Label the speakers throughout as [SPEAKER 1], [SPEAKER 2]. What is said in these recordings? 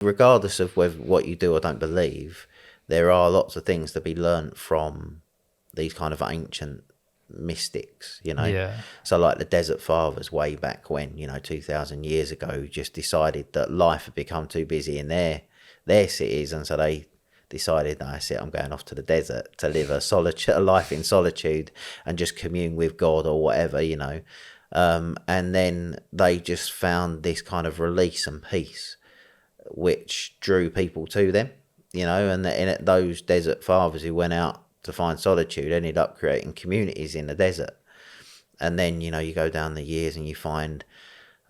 [SPEAKER 1] regardless of whether what you do or don't believe, there are lots of things to be learnt from these kind of ancient mystics,
[SPEAKER 2] Yeah.
[SPEAKER 1] So like the Desert Fathers way back when, 2,000 years ago, just decided that life had become too busy in their cities, and so they decided, that's it, I'm going off to the desert to live a life in solitude and just commune with God or whatever, and then they just found this kind of release and peace which drew people to them, and those desert fathers who went out to find solitude ended up creating communities in the desert. And then, you go down the years and you find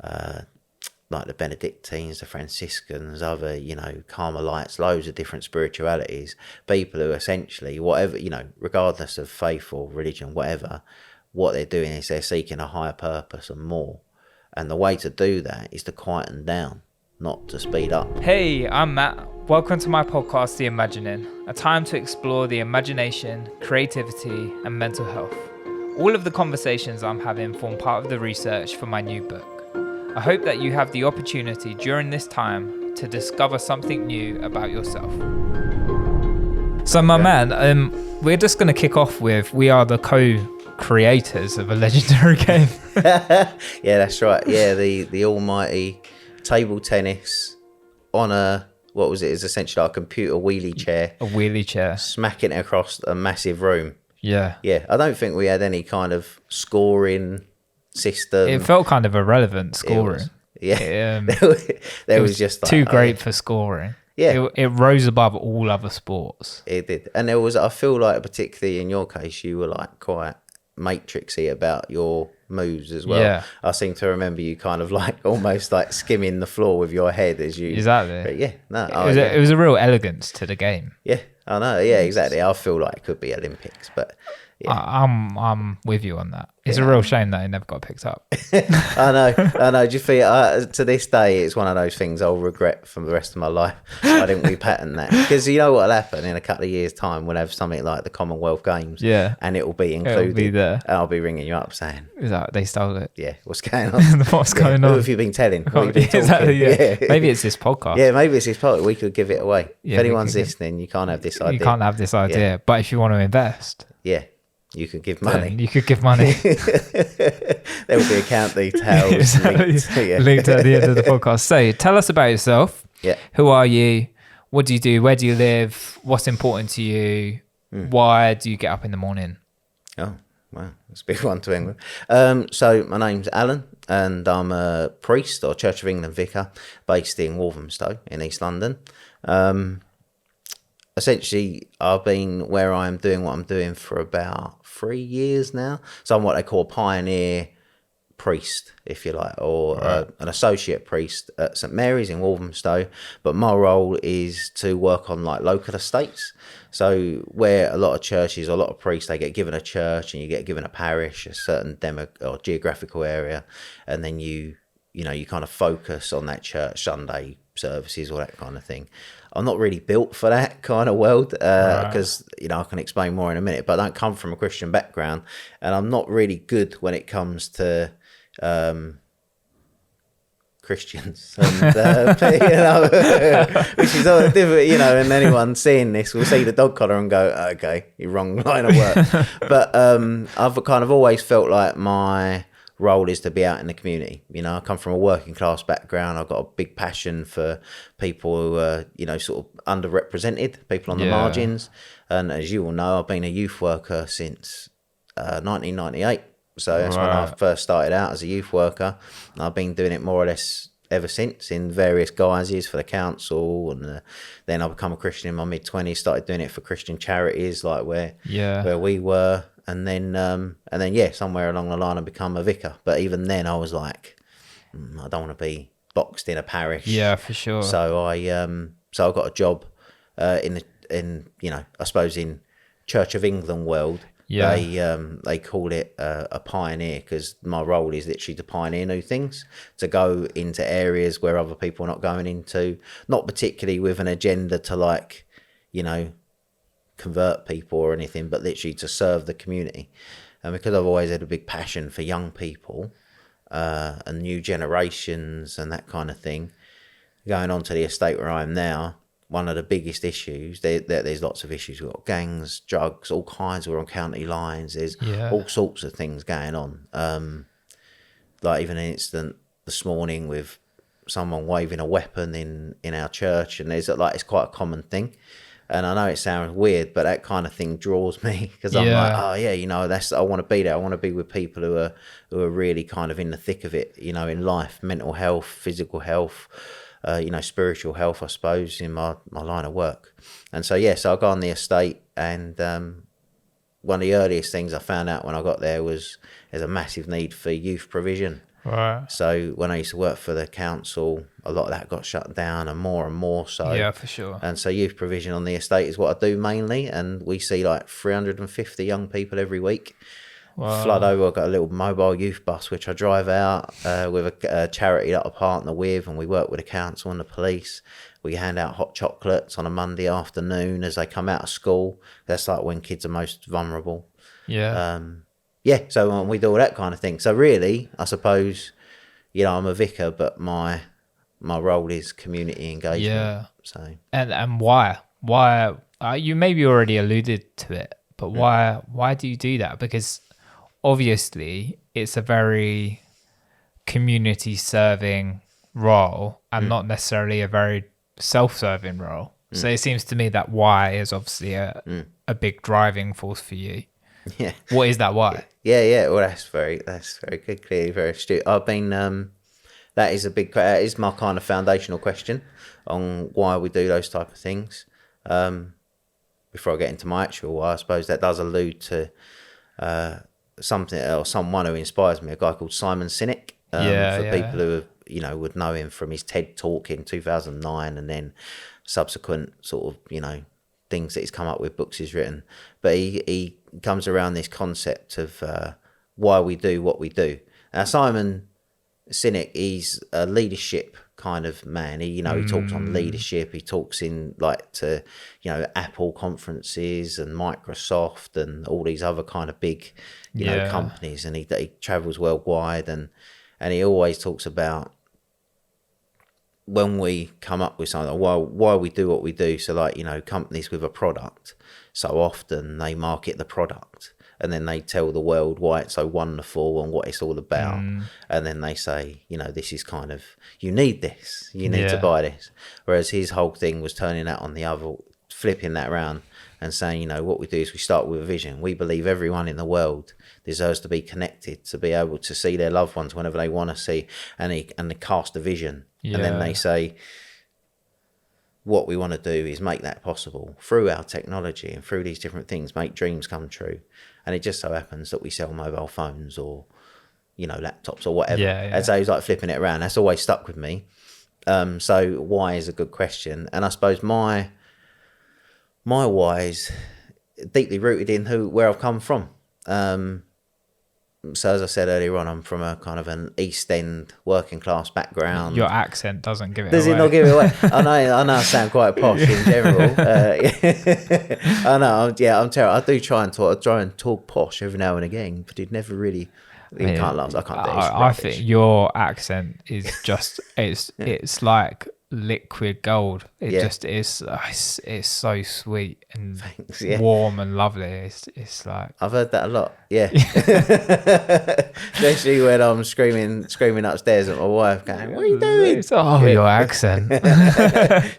[SPEAKER 1] like the Benedictines, the Franciscans, other, Carmelites, loads of different spiritualities, people who essentially, whatever, regardless of faith or religion, whatever, what they're doing is they're seeking a higher purpose and more. And the way to do that is to quieten down, not to speed up.
[SPEAKER 2] Hey, I'm Matt. Welcome to my podcast, The Imagining, a time to explore the imagination, creativity, and mental health. All of the conversations I'm having form part of the research for my new book. I hope that you have the opportunity during this time to discover something new about yourself. So my man, we're just going to kick off with, we are the co-creators of a legendary game.
[SPEAKER 1] Yeah, that's right. Yeah, the almighty table tennis on what was it? It's essentially like a computer wheelie chair.
[SPEAKER 2] A wheelie chair.
[SPEAKER 1] Smacking it across a massive room.
[SPEAKER 2] Yeah.
[SPEAKER 1] Yeah, I don't think we had any kind of scoring system.
[SPEAKER 2] It felt kind of irrelevant scoring.
[SPEAKER 1] There was just like,
[SPEAKER 2] too great for scoring.
[SPEAKER 1] Yeah.
[SPEAKER 2] It rose above all other sports.
[SPEAKER 1] It did. And there was, I feel like particularly in your case, you were like quite matrixy about your moves as well.
[SPEAKER 2] Yeah.
[SPEAKER 1] I seem to remember you kind of like almost like skimming the floor with your head as you.
[SPEAKER 2] Exactly.
[SPEAKER 1] But yeah, no.
[SPEAKER 2] It was a real elegance to the game.
[SPEAKER 1] Yeah, I know. Yeah, exactly. I feel like it could be Olympics, but yeah.
[SPEAKER 2] I'm with you on that. It's a real shame that it never got picked up.
[SPEAKER 1] I know. Do you feel to this day it's one of those things I'll regret for the rest of my life? I didn't repattern that, because you know what'll happen in a couple of years' time? We'll have something like the Commonwealth Games,
[SPEAKER 2] and
[SPEAKER 1] it will be included.
[SPEAKER 2] It'll be there,
[SPEAKER 1] and I'll be ringing you up saying,
[SPEAKER 2] "Is that they stole it?
[SPEAKER 1] Yeah, what's going on?
[SPEAKER 2] What's going on?
[SPEAKER 1] Who have you been telling? What have you been
[SPEAKER 2] exactly, yeah. Maybe it's this podcast.
[SPEAKER 1] Yeah, maybe it's this podcast. We could give it away.
[SPEAKER 2] Yeah,
[SPEAKER 1] if anyone's listening, you can't have this idea.
[SPEAKER 2] You can't have this idea, but if you want to invest,
[SPEAKER 1] you could give money.
[SPEAKER 2] You could give money.
[SPEAKER 1] There will be account details
[SPEAKER 2] linked at the end of the podcast. So tell us about yourself.
[SPEAKER 1] Yeah.
[SPEAKER 2] Who are you? What do you do? Where do you live? What's important to you? Why do you get up in the morning?
[SPEAKER 1] Oh, wow. That's a big one to end with. So my name's Alan, and I'm a priest or Church of England vicar based in Walthamstow in East London. Essentially, I've been where I am doing what I'm doing for about 3 years now. So I'm what they call a pioneer priest, if you like, or an associate priest at St Mary's in Walthamstow. But my role is to work on like local estates. So where a lot of churches, a lot of priests, they get given a church and you get given a parish, a certain or geographical area, and then you kind of focus on that church, Sunday services, all that kind of thing. I'm not really built for that kind of world because, I can explain more in a minute, but I don't come from a Christian background, and I'm not really good when it comes to Christians. And, which is all different, and anyone seeing this will see the dog collar and go, okay, you're wrong line of work. But I've kind of always felt like my role is to be out in the community. I come from a working class background. I've got a big passion for people who are, sort of underrepresented, people on the margins. And as you all know, I've been a youth worker since 1998. So that's when I first started out as a youth worker. And I've been doing it more or less ever since in various guises for the council. And then I become a Christian in my mid-20s, started doing it for Christian charities like where we were. And then, somewhere along the line, I become a vicar. But even then, I was like, I don't want to be boxed in a parish.
[SPEAKER 2] Yeah, for sure.
[SPEAKER 1] So I got a job in I suppose in Church of England world. Yeah. They call it a pioneer, because my role is literally to pioneer new things, to go into areas where other people are not going into, not particularly with an agenda to convert people or anything, but literally to serve the community. And because I've always had a big passion for young people and new generations and that kind of thing, going on to the estate where I am now, one of the biggest issues, there's lots of issues. We've got gangs, drugs, all kinds. We're on county lines. There's all sorts of things going on. Like even an incident this morning with someone waving a weapon in our church, and there's like, it's quite a common thing. And I know it sounds weird, but that kind of thing draws me, because I'm like, oh yeah, you know, I want to be there. I want to be with people who are really kind of in the thick of it, you know, in life, mental health, physical health, you know, spiritual health, I suppose, in my line of work. And so, so I got on the estate, and one of the earliest things I found out when I got there was there's a massive need for youth provision.
[SPEAKER 2] Right.
[SPEAKER 1] So when I used to work for the council, a lot of that got shut down, and more so.
[SPEAKER 2] Yeah, for sure.
[SPEAKER 1] And so youth provision on the estate is what I do mainly, and we see like 350 young people every week. Wow. Flood over. I've got a little mobile youth bus which I drive out with a charity that I partner with, and we work with the council and the police. We hand out hot chocolates on a Monday afternoon as they come out of school. That's like when kids are most vulnerable. So we do all that kind of thing. So really, I suppose, you know, I'm a vicar, but my role is community engagement. Yeah. So
[SPEAKER 2] and why you maybe already alluded to it, but why do you do that? Because obviously it's a very community serving role, and not necessarily a very self-serving role. So it seems to me that why is obviously a big driving force for you.
[SPEAKER 1] Yeah.
[SPEAKER 2] What is that why?
[SPEAKER 1] Yeah. Well, that's very good. Clearly, very astute. I've been. That is my kind of foundational question on why we do those type of things. Before I get into my actual why, I suppose that does allude to something or someone who inspires me. A guy called Simon Sinek. People who you know would know him from his TED talk in 2009, and then subsequent sort of, you know, things that he's come up with, books he's written. But he comes around this concept of why we do what we do. Now, Simon Sinek, he's a leadership kind of man. He talks on leadership. He talks in like to, you know, Apple conferences and Microsoft and all these other kind of big, you know, companies. And he travels worldwide, and he always talks about when we come up with something, why we do what we do. So like, you know, companies with a product, so often they market the product, and then they tell the world why it's so wonderful and what it's all about. And then they say, you know, this is kind of, you need this, you need to buy this. Whereas his whole thing was turning that on the other, flipping that around and saying, you know, what we do is we start with a vision. We believe everyone in the world deserves to be connected, to be able to see their loved ones whenever they want to see, and they cast a vision. And then they say, what we want to do is make that possible through our technology and through these different things, make dreams come true. And it just so happens that we sell mobile phones or, you know, laptops or whatever. And so he's like flipping it around. That's always stuck with me. So why is a good question. And I suppose my why is deeply rooted in where I've come from. So as I said earlier on, I'm from a kind of an East End working class background.
[SPEAKER 2] Your accent doesn't give it away.
[SPEAKER 1] Does it not give it away? I know I sound quite posh in general. I know, I'm terrible. I do try and talk posh every now and again, but it never really, can't last. I can't do it.
[SPEAKER 2] I think your accent is just, it's like liquid gold. It just is. It's so sweet and warm and lovely. It's like,
[SPEAKER 1] I've heard that a lot. Especially when I'm screaming upstairs at my wife, going, "What are you doing?"
[SPEAKER 2] Your accent.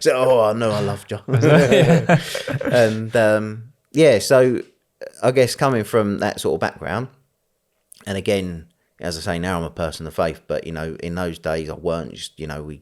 [SPEAKER 1] So, I know I love John. And so I guess coming from that sort of background, and again, as I say, now I'm a person of faith, but, you know, in those days I weren't. Just, you know,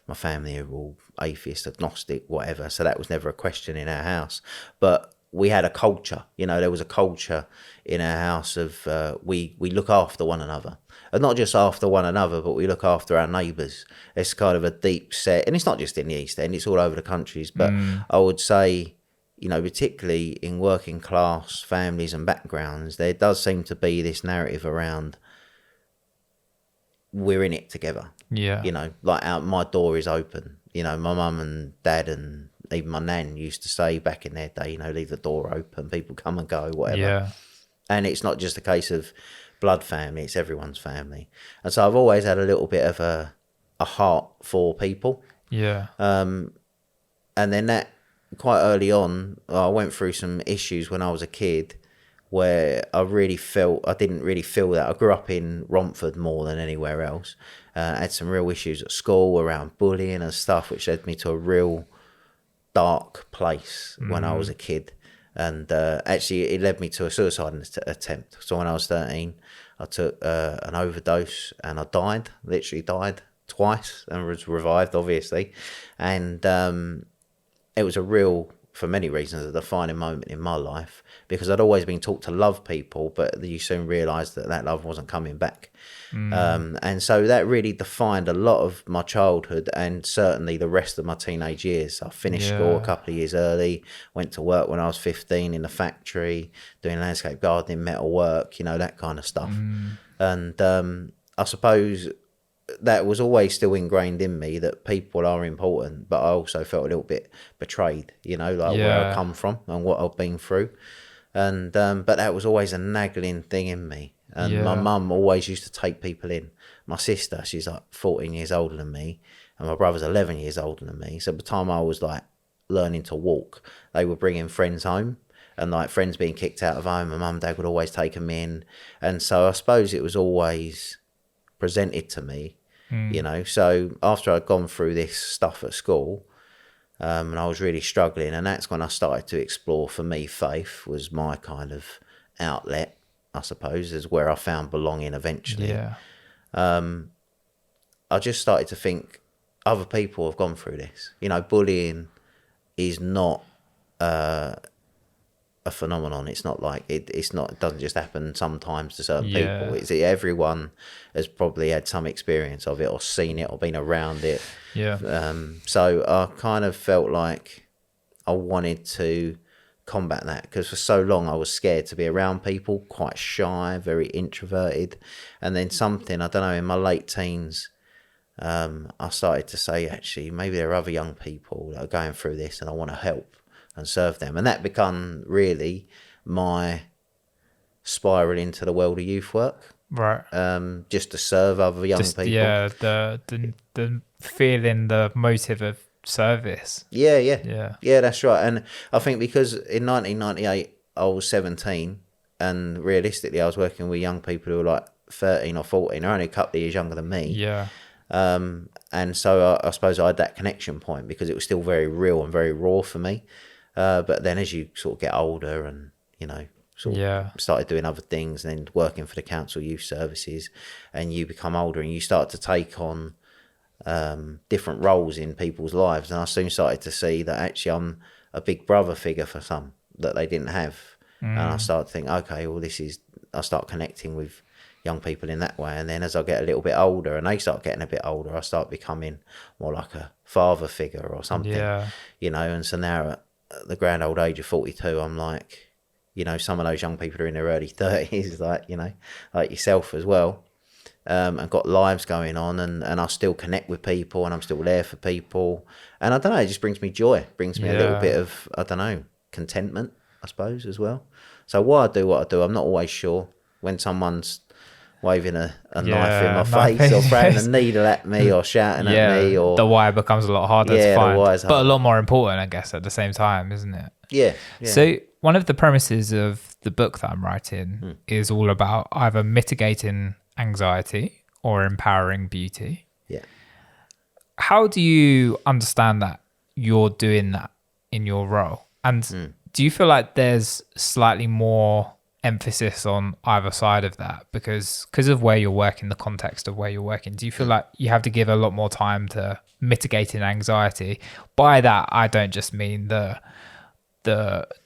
[SPEAKER 1] my family are all atheist, agnostic, whatever, so that was never a question in our house. But we had a culture, you know, there was a culture in our house of we look after one another. And not just after one another, but we look after our neighbours. It's kind of a deep set, and it's not just in the East End, it's all over the countries. But I would say, you know, particularly in working class families and backgrounds, there does seem to be this narrative around we're in it together. You know, like my door is open. You know, my mum and dad and even my nan used to say back in their day, you know, leave the door open, people come and go, whatever. And it's not just a case of blood family, it's everyone's family. And so I've always had a little bit of a heart for people.
[SPEAKER 2] Yeah.
[SPEAKER 1] And then that, quite early on, I went through some issues when I was a kid where I didn't really feel that. I grew up in Romford more than anywhere else. I had some real issues at school around bullying and stuff, which led me to a real dark place when I was a kid. And actually, it led me to a suicide attempt. So when I was 13, I took an overdose and I died, literally died twice, and was revived, obviously. And it was for many reasons, a defining moment in my life, because I'd always been taught to love people, but you soon realised that love wasn't coming back. And so that really defined a lot of my childhood and certainly the rest of my teenage years. I finished school a couple of years early, went to work when I was 15 in the factory, doing landscape gardening, metal work, that kind of stuff. And I suppose that was always still ingrained in me, that people are important, but I also felt a little bit betrayed, where I come from and what I've been through. And but that was always a nagging thing in me. And my mum always used to take people in. My sister, she's like 14 years older than me, and my brother's 11 years older than me. So by the time I was like learning to walk, they were bringing friends home, and like friends being kicked out of home, and mum and dad would always take them in. And so I suppose it was always presented to me, So after I'd gone through this stuff at school, and I was really struggling, and that's when I started to explore. For me, faith was my kind of outlet, I suppose, is where I found belonging eventually. I just started to think other people have gone through this. Bullying is not a phenomenon. It's not like it doesn't just happen sometimes to certain people. Everyone has probably had some experience of it, or seen it, or been around it. So I kind of felt like I wanted to combat that, because for so long I was scared to be around people, quite shy, very introverted. And then something, I don't know, in my late teens, I started to say, actually, maybe there are other young people that are going through this and I want to help and serve them. And that become really my spiral into the world of youth work,
[SPEAKER 2] right?
[SPEAKER 1] Just to serve other young people.
[SPEAKER 2] The feeling, the motive of service.
[SPEAKER 1] Yeah, that's right. And I think because in 1998 I was 17, and realistically I was working with young people who were like 13 or 14, they're only a couple of years younger than me. And so I suppose I had that connection point, because it was still very real and very raw for me. But then as you sort of get older and started doing other things, and then working for the council youth services, and you become older and you start to take on different roles in people's lives, and I soon started to see that actually I'm a big brother figure for some that they didn't have. And I started to think, okay, well, I start connecting with young people in that way. And then as I get a little bit older and they start getting a bit older, I start becoming more like a father figure or something. And so now at the grand old age of 42, I'm like, some of those young people are in their early 30s, like yourself as well. And got lives going on, and I still connect with people, and I'm still there for people. And I don't know, it just brings me joy, brings me a little bit of, I don't know, contentment, I suppose, as well. So why I do what I do, I'm not always sure. When someone's waving a knife in my face, or throwing a needle at me, or shouting at me, or
[SPEAKER 2] the why becomes a lot harder to find, but a lot more important, I guess, at the same time, isn't it?
[SPEAKER 1] Yeah.
[SPEAKER 2] So one of the premises of the book that I'm writing is all about either mitigating anxiety or empowering beauty. How do you understand that you're doing that in your role? And do you feel like there's slightly more emphasis on either side of that because of where you're working, the context of where you're working? Do you feel like you have to give a lot more time to mitigating anxiety? By that, I don't just mean the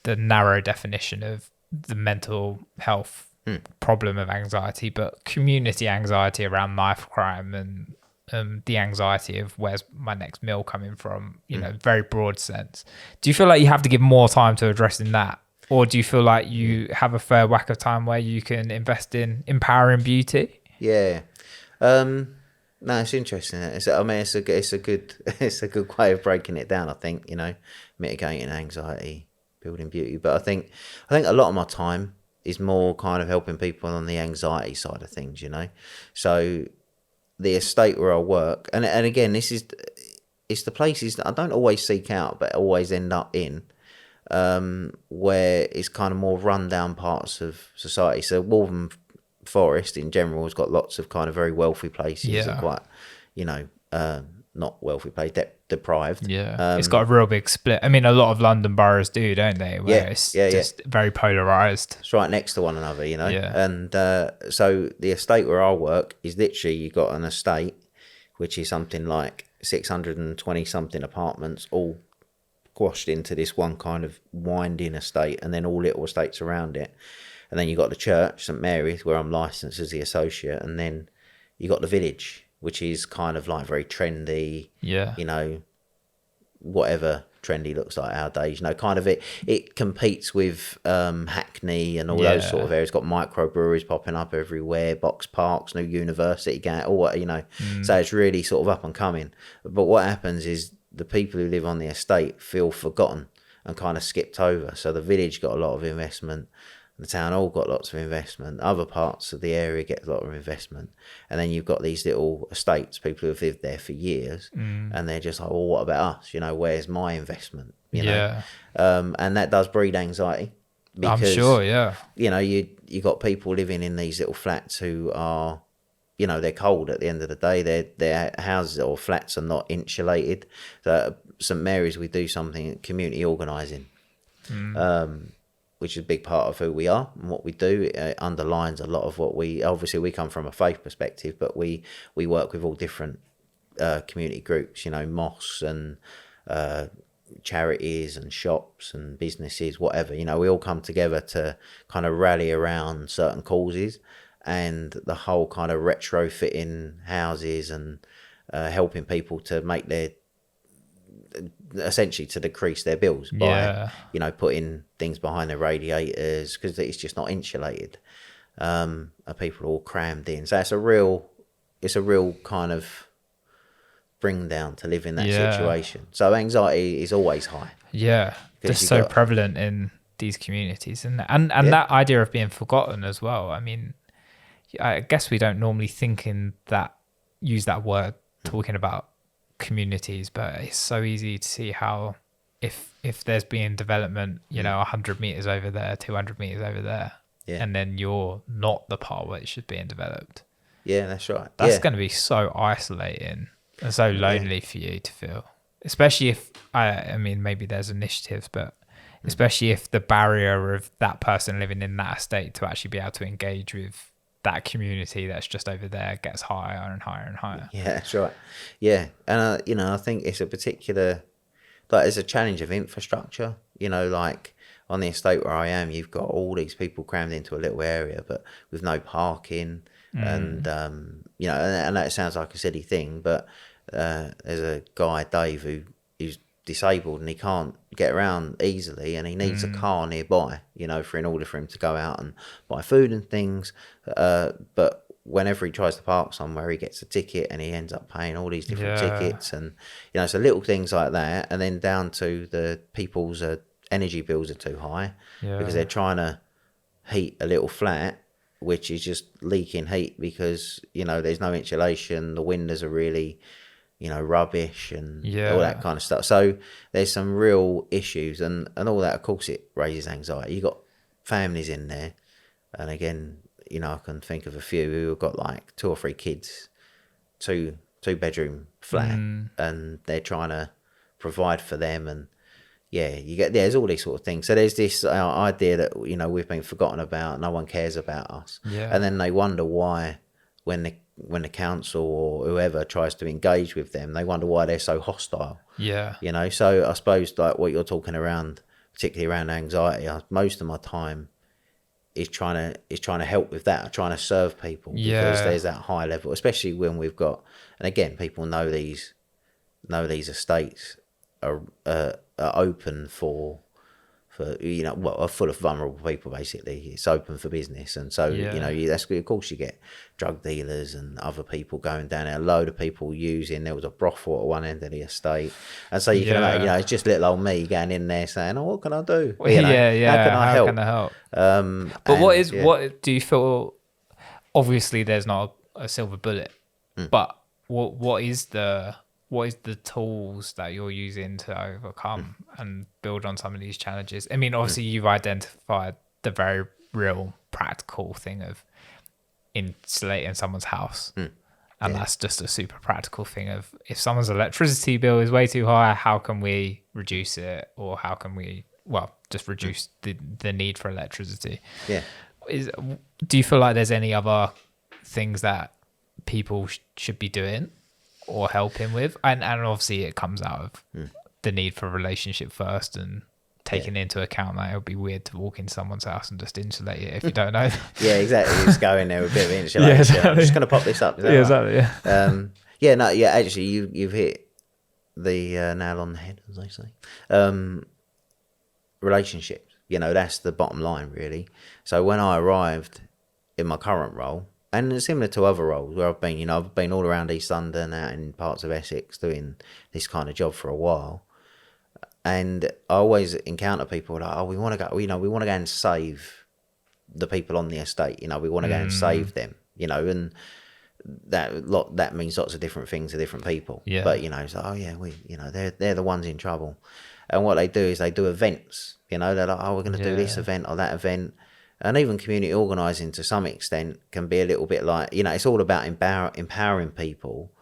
[SPEAKER 2] narrow definition of the mental health problem of anxiety, but community anxiety around knife crime and the anxiety of where's my next meal coming from, very broad sense. Do you feel like you have to give more time to addressing that? Or do you feel like you have a fair whack of time where you can invest in empowering beauty?
[SPEAKER 1] Yeah. No, it's interesting. It's a good way of breaking it down, I think, mitigating anxiety, building beauty. But I think a lot of my time is more kind of helping people on the anxiety side of things, So the estate where I work, and again, this is it's the places that I don't always seek out, but always end up in, where it's kind of more rundown parts of society. So Waltham Forest in general has got lots of kind of very wealthy places and quite, you know, not wealthy place, deprived.
[SPEAKER 2] It's got a real big split. I mean, a lot of London boroughs do, don't they? Where it's just very polarised.
[SPEAKER 1] It's right next to one another, you know.
[SPEAKER 2] Yeah.
[SPEAKER 1] And so the estate where I work is literally, you got an estate, which is something like 620 something apartments, all squashed into this one kind of winding estate, and then all little estates around it. And then you got the church, St Mary's, where I'm licensed as the associate, and then you got the village, which is kind of like very trendy, you know, whatever trendy looks like nowadays, you know, kind of it competes with Hackney and all those sort of areas. Got microbreweries popping up everywhere, box parks, new university going, all, you know, so it's really sort of up and coming. But what happens is the people who live on the estate feel forgotten and kind of skipped over. So the village got a lot of investment, the town hall got lots of investment, other parts of the area get a lot of investment, and then you've got these little estates, people who've lived there for years, and they're just like, well, what about us? You know, where's my investment? You know, and that does breed anxiety. Because,
[SPEAKER 2] I'm sure,
[SPEAKER 1] you know, you got people living in these little flats who are, you know, they're cold at the end of the day. Their houses or flats are not insulated. So St Mary's, we do something, community organising. Which is a big part of who we are and what we do. It underlines a lot of what we come from a faith perspective, but we work with all different community groups, you know, mosques and charities and shops and businesses, whatever, you know, we all come together to kind of rally around certain causes, and the whole kind of retrofitting houses and helping people to make their, essentially to decrease their bills by, you know, putting things behind their radiators because it's just not insulated. People are all crammed in, so it's a real kind of bring down to live in that situation. So anxiety is always high.
[SPEAKER 2] Just so prevalent in these communities, and that idea of being forgotten as well. I mean, I guess we don't normally use that word talking about communities, but it's so easy to see how if there's been development, you know, 100 meters over there, 200 meters over there, and then you're not the part where it should be developed.
[SPEAKER 1] That's right.
[SPEAKER 2] That's going to be so isolating and so lonely for you to feel, especially if I mean, maybe there's initiatives, but especially if the barrier of that person living in that estate to actually be able to engage with that community that's just over there gets higher and higher and higher.
[SPEAKER 1] That's right. And you know, I think it's a particular, like, there's a challenge of infrastructure, you know, like on the estate where I am, you've got all these people crammed into a little area but with no parking. And you know, and that sounds like a silly thing, but there's a guy, Dave, who's disabled and he can't get around easily, and he needs a car nearby, you know, in order for him to go out and buy food and things. But whenever he tries to park somewhere, he gets a ticket and he ends up paying all these different tickets, and you know, so little things like that. And then down to the people's energy bills are too high because they're trying to heat a little flat which is just leaking heat because, you know, there's no insulation, the windows are really, you know, rubbish and all that kind of stuff. So there's some real issues, and all that, of course, it raises anxiety. You got families in there, and again, you know, I can think of a few who have got like 2 or 3 kids, two bedroom flat, and they're trying to provide for them, and there's all these sort of things. So there's this idea that, you know, we've been forgotten about, no one cares about us, and then they wonder why when the council or whoever tries to engage with them, they wonder why they're so hostile. You know, so I suppose like what you're talking around, particularly around anxiety, most of my time is trying to help with that, trying to serve people, because there's that high level, especially when we've got, and again, people know these estates are open for you know, well, are full of vulnerable people. Basically, it's open for business, and so you know, that's, of course, you get drug dealers and other people going down there. A load of people using. There was a brothel at one end of the estate, and so you can imagine, you know, it's just little old me going in there saying, "Oh, what can I do? You know, how can I help?"
[SPEAKER 2] But what do you feel? Obviously, there's not a silver bullet, but what is the what is the tools that you're using to overcome and build on some of these challenges? I mean, obviously you've identified the very real practical thing of insulating someone's house. And that's just a super practical thing of, if someone's electricity bill is way too high, how can we reduce it? Or how can we, just reduce the need for electricity?
[SPEAKER 1] Yeah.
[SPEAKER 2] Do you feel like there's any other things that people should be doing or helping with? And obviously it comes out of the need for a relationship first, and taking into account that it would be weird to walk into someone's house and just insulate it if you don't know.
[SPEAKER 1] Yeah, exactly. You just go in there with a bit of insulation. Yeah, exactly. I'm just going to pop this up. Is that right?
[SPEAKER 2] Exactly.
[SPEAKER 1] Yeah. Actually, you've hit the nail on the head, as they say. Relationships, that's the bottom line, really. So when I arrived in my current role, and similar to other roles where I've been all around East London, out in parts of Essex, doing this kind of job for a while. And I always encounter people like, we want to go, we want to go and save the people on the estate. We want to go and save them. And that means lots of different things to different people.
[SPEAKER 2] Yeah.
[SPEAKER 1] But it's like, they're the ones in trouble. And what they do is they do events. They're like, we're going to do this event or that event. And even community organising to some extent can be a little bit like, it's all about empowering people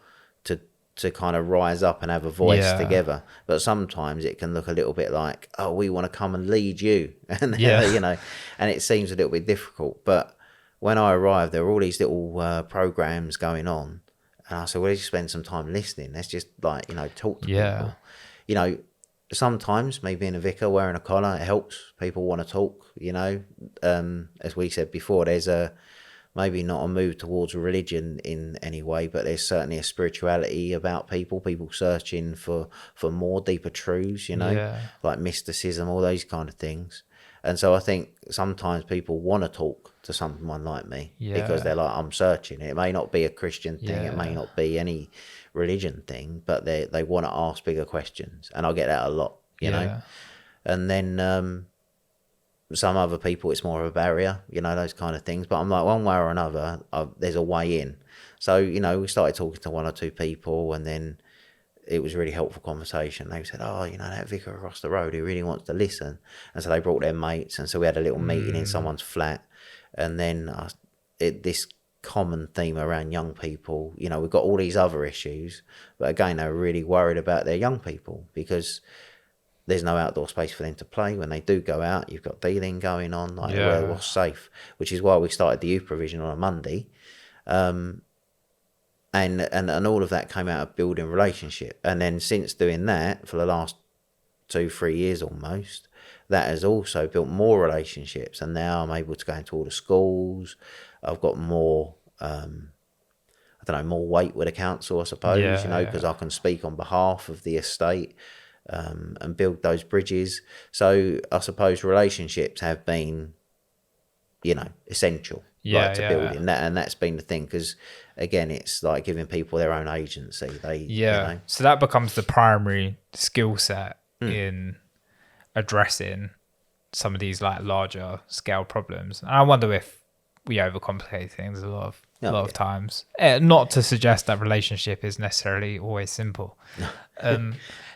[SPEAKER 1] to kind of rise up and have a voice together. But sometimes it can look a little bit like, we want to come and lead you. And, and it seems a little bit difficult. But when I arrived, there were all these little programs going on. And I said, well, let's just spend some time listening. Let's just talk to people. Sometimes me being a vicar, wearing a collar, it helps. People want to talk, as we said before, there's maybe not a move towards religion in any way, but there's certainly a spirituality about people searching for more deeper truths, like mysticism, all those kind of things. And so I think sometimes people want to talk to someone like me because they're like, I'm searching. It may not be a Christian thing. It may not be any religion thing, but they want to ask bigger questions. And I get that a lot, you know. And then some other people, it's more of a barrier, those kind of things. But I'm like, one way or another, there's a way in. So, we started talking to one or two people, and then it was a really helpful conversation. They said, that vicar across the road, he really wants to listen. And so they brought their mates. And so we had a little meeting in someone's flat. And then this common theme around young people, we've got all these other issues. But again, they were really worried about their young people because there's no outdoor space for them to play. When they do go out, you've got dealing going on, what's safe, which is why we started the youth provision on a Monday. And all of that came out of building relationship. And then since doing that for the last 2-3 years almost, that has also built more relationships. And now I'm able to go into all the schools. I've got more, more weight with the council, I suppose, because I can speak on behalf of the estate and build those bridges. So I suppose relationships have been, essential. To building that, and that's been the thing, because again, it's like giving people their own agency. So
[SPEAKER 2] that becomes the primary skill set in addressing some of these like larger scale problems. And I wonder if we overcomplicate things a lot of times. Not to suggest that relationship is necessarily always simple.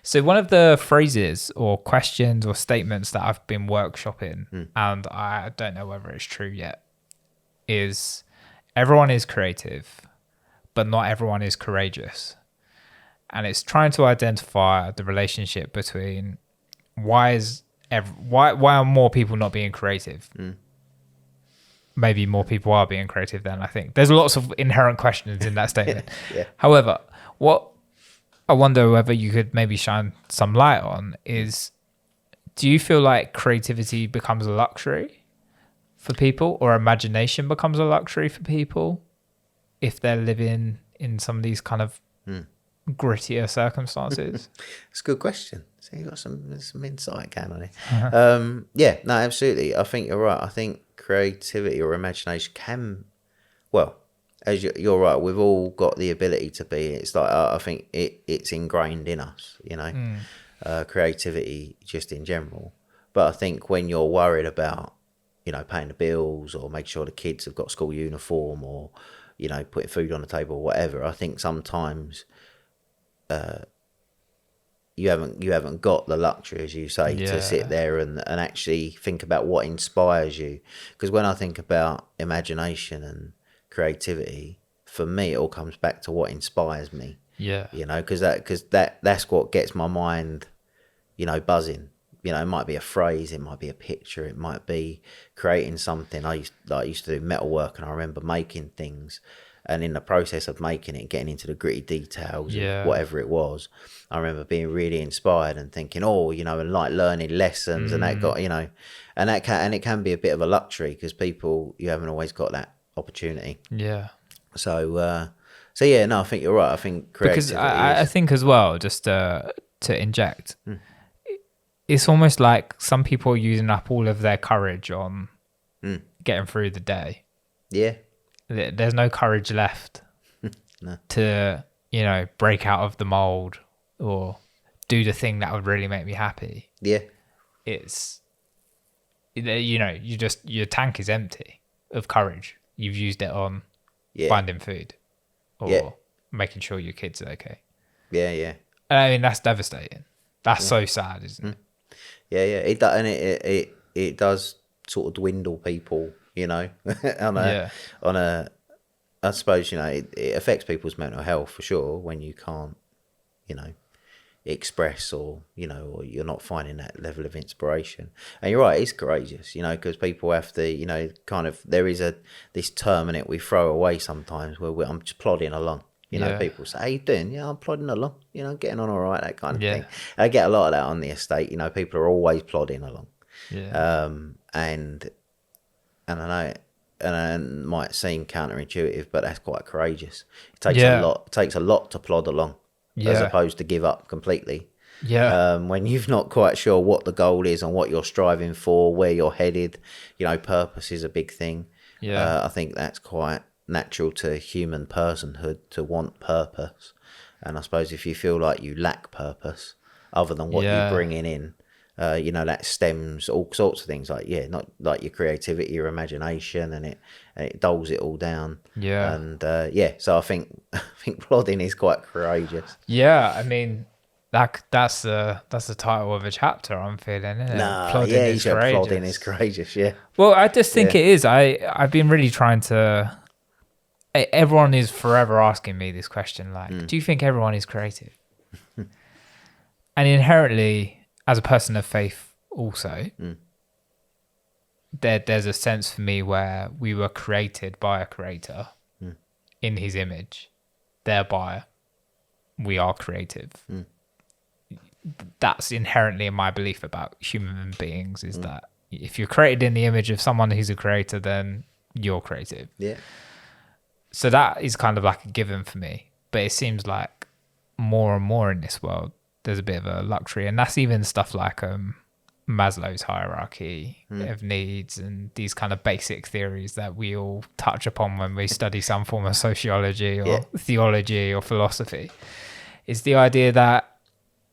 [SPEAKER 2] So one of the phrases or questions or statements that I've been workshopping, and I don't know whether it's true yet, is everyone is creative, but not everyone is courageous. And it's trying to identify the relationship between why are more people not being creative? Maybe more people are being creative than I think. There's lots of inherent questions in that statement. However, what I wonder whether you could maybe shine some light on is, do you feel like creativity becomes a luxury for people, or imagination becomes a luxury for people if they're living in some of these kind of grittier circumstances?
[SPEAKER 1] It's a good question. So you got some insight going on here. Absolutely. I think you're right. I think creativity or imagination can, as you're right, we've all got the ability to be. It's like, I think it's ingrained in us, creativity just in general. But I think when you're worried about, paying the bills or make sure the kids have got school uniform or, putting food on the table or whatever, I think sometimes you haven't got the luxury, as you say, to sit there and actually think about what inspires you. Because when I think about imagination and creativity, for me, it all comes back to what inspires me.
[SPEAKER 2] Yeah.
[SPEAKER 1] You know, because that's what gets my mind, you know, buzzing. You know, it might be a phrase, it might be a picture, it might be creating something. I used to do metal work, and I remember making things, and in the process of making it, getting into the gritty details of whatever it was, I remember being really inspired and thinking, oh, you know, and like learning lessons, and that got, you know, and it can be a bit of a luxury because you haven't always got that opportunity.
[SPEAKER 2] Yeah.
[SPEAKER 1] So yeah, no, I think you're right. I think creativity
[SPEAKER 2] because I think as well, just to inject, it's almost like some people are using up all of their courage on getting through the day.
[SPEAKER 1] Yeah.
[SPEAKER 2] There's no courage left
[SPEAKER 1] No.
[SPEAKER 2] to, you know, break out of the mold or do the thing that would really make me happy.
[SPEAKER 1] Yeah.
[SPEAKER 2] It's, you know, your tank is empty of courage. You've used it on finding food or making sure your kids are okay.
[SPEAKER 1] Yeah, yeah.
[SPEAKER 2] And I mean, that's devastating. That's so sad, isn't it?
[SPEAKER 1] Yeah, yeah. It does, and it does sort of dwindle people, you know, on a, I suppose, you know, it affects people's mental health for sure when you can't, you know, express or, you know, or you're not finding that level of inspiration. And you're right, it's courageous, you know, because people have to, you know, kind of, there is this term in it we throw away sometimes where I'm just plodding along. You know, people say, how you doing? Yeah, I'm plodding along, you know, getting on all right, that kind of thing. I get a lot of that on the estate, you know, people are always plodding along.
[SPEAKER 2] Yeah.
[SPEAKER 1] And I know, and it might seem counterintuitive, but that's quite courageous. It takes a lot. It takes a lot to plod along, as opposed to give up completely.
[SPEAKER 2] Yeah.
[SPEAKER 1] When you're not quite sure what the goal is and what you're striving for, where you're headed, you know, purpose is a big thing. I think that's quite natural to human personhood to want purpose. And I suppose if you feel like you lack purpose, other than what you're bringing in, you know, that stems all sorts of things like not like your creativity, your imagination, and it dulls it all down. And so I think plodding is quite courageous.
[SPEAKER 2] I mean, that's the title of a chapter I'm feeling, isn't it?
[SPEAKER 1] Plodding is courageous.
[SPEAKER 2] Well, I just think it is. I've been really trying to. Everyone is forever asking me this question, like, do you think everyone is creative? And inherently, as a person of faith also, there's a sense for me where we were created by a creator in his image, thereby we are creative. That's inherently in my belief about human beings, is that if you're created in the image of someone who's a creator, then you're creative. So that is kind of like a given for me. But it seems like more and more in this world, there's a bit of a luxury. And that's even stuff like Maslow's hierarchy of needs and these kind of basic theories that we all touch upon when we study some form of sociology or theology or philosophy. It's the idea that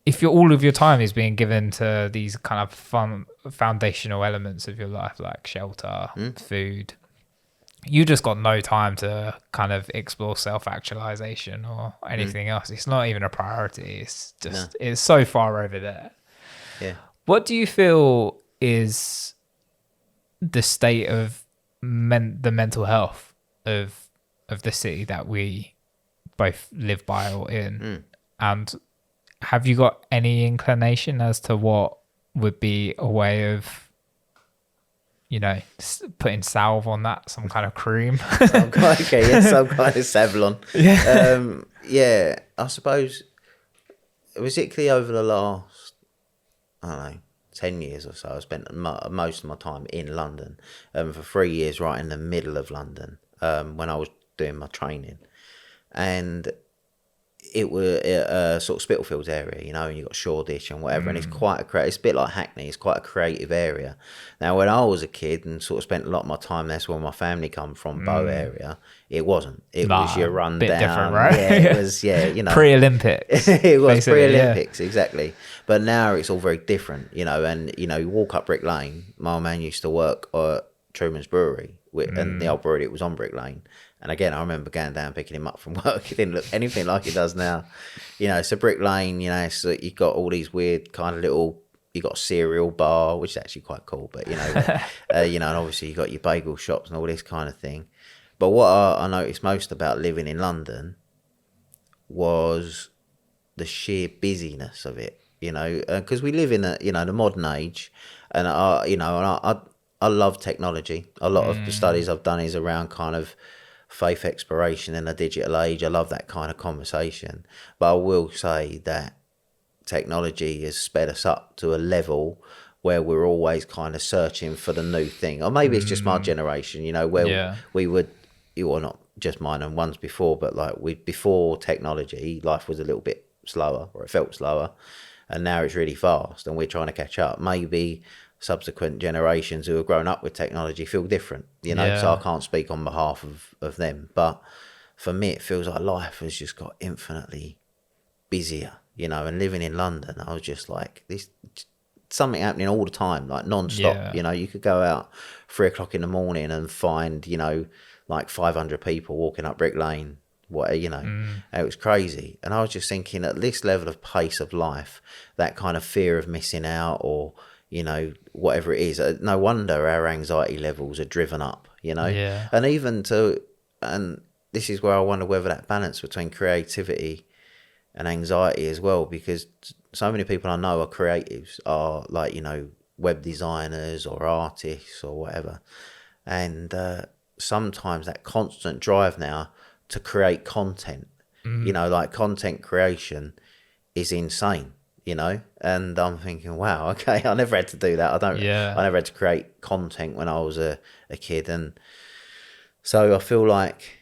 [SPEAKER 2] if all of your time is being given to these kind of fun foundational elements of your life, like shelter, food, you just got no time to kind of explore self-actualization or anything else. It's not even a priority. It's just, it's so far over there. What do you feel is the state of the mental health of the city that we both live by or in? And have you got any inclination as to what would be a way of, you know, putting salve on that, some kind of cream?
[SPEAKER 1] Some kind of Savlon. I suppose, particularly over the last, I don't know, 10 years or so, I spent most of my time in London, for 3 years right in the middle of London, when I was doing my training. And it was sort of Spitalfields area, you know, and you've got Shoreditch and whatever, and it's quite it's a bit like Hackney, it's quite a creative area. Now, when I was a kid and sort of spent a lot of my time, that's where my family come from, Bow area, it wasn't. It was your rundown.
[SPEAKER 2] Bit different, right?
[SPEAKER 1] It was, you know.
[SPEAKER 2] Pre-Olympics.
[SPEAKER 1] It was pre-Olympics, exactly. But now it's all very different, you know, and, you know, you walk up Brick Lane, my old man used to work at Truman's Brewery, and the old brewery, it was on Brick Lane. And again, I remember going down picking him up from work. It didn't look anything like it does now. It's a brick lane. So you've got all these weird kind of little. You got a cereal bar, which is actually quite cool. But and obviously you got your bagel shops and all this kind of thing. But what I noticed most about living in London was the sheer busyness of it. Because we live in the modern age, and I love technology. A lot of the studies I've done is around kind of faith exploration in the digital age. I love that kind of conversation. But I will say that technology has sped us up to a level where we're always kind of searching for the new thing. Or maybe it's just my generation, where we would, or not just mine and ones before, but before technology, life was a little bit slower, or it felt slower. And now it's really fast and we're trying to catch up. Maybe subsequent generations who have grown up with technology feel different, so I can't speak on behalf of them. But for me, it feels like life has just got infinitely busier, and living in London, I was just like, this something happening all the time, like non-stop. You could go out 3:00 in the morning and find, like 500 people walking up Brick Lane. It was crazy. And I was just thinking, at this level of pace of life, that kind of fear of missing out, or whatever it is, no wonder our anxiety levels are driven up. And this is where I wonder whether that balance between creativity and anxiety as well, because so many people I know are creatives, are like web designers or artists or whatever, and sometimes that constant drive now to create content, like content creation is insane, and I'm thinking, wow, okay, I never had to do that. I never had to create content when I was a kid. And so I feel like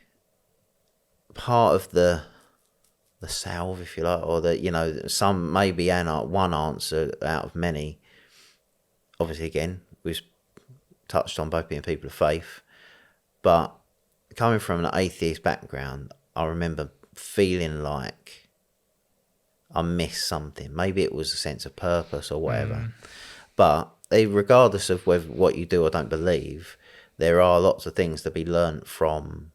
[SPEAKER 1] part of the salve, if you like, or some maybe one answer out of many, obviously again, we've touched on both being people of faith, but coming from an atheist background, I remember feeling like I missed something. Maybe it was a sense of purpose or whatever. But regardless of what you do or don't believe, there are lots of things to be learnt from